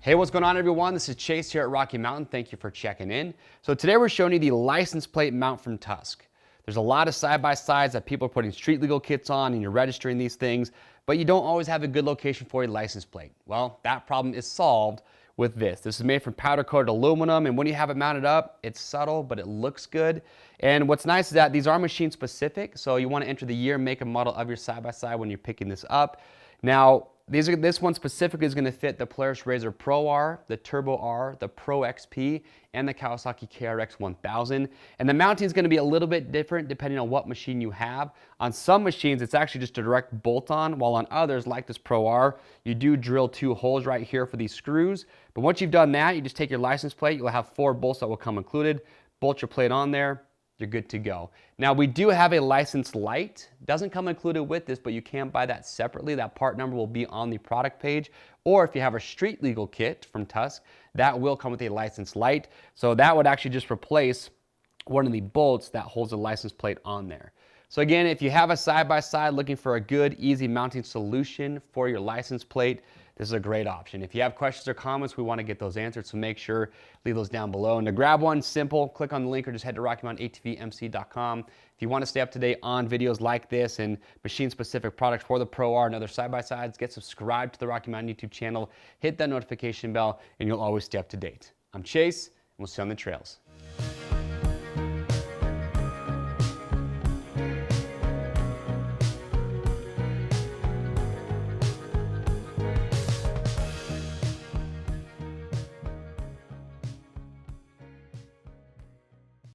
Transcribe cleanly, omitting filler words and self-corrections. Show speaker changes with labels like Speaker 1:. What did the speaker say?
Speaker 1: Hey, what's going on everyone? This is Chase here at Rocky Mountain. Thank you for checking in. So today we're showing you the license plate mount from Tusk. There's a lot of side-by-sides that people are putting street legal kits on and you're registering these things, but you don't always have a good location for a license plate. Well, that problem is solved with this. This is made from powder-coated aluminum, and when you have it mounted up, it's subtle, but it looks good. And what's nice is that these are machine specific, so you want to enter the year, make, and model of your side-by-side when you're picking this up. Now, this one specifically is going to fit the Polaris RZR Pro R, the Turbo R, the Pro XP, and the Kawasaki KRX 1000. And the mounting is going to be a little bit different depending on what machine you have. On some machines, it's actually just a direct bolt-on, while on others, like this Pro R, you do drill 2 holes right here for these screws. But once you've done that, you just take your license plate. You'll have 4 bolts that will come included. Bolt your plate on there. You're good to go. Now we do have a license light. Doesn't come included with this, but you can buy that separately. That part number will be on the product page. Or if you have a street legal kit from Tusk, that will come with a license light. So that would actually just replace one of the bolts that holds the license plate on there. So again, if you have a side-by-side looking for a good, easy mounting solution for your license plate, this is a great option. If you have questions or comments, we want to get those answered, so make sure leave those down below. And to grab one, simple, click on the link or just head to RockyMountainATVMC.com. If you want to stay up to date on videos like this and machine-specific products for the Pro R and other side-by-sides, get subscribed to the Rocky Mountain YouTube channel, hit that notification bell, and you'll always stay up to date. I'm Chase, and we'll see you on the trails.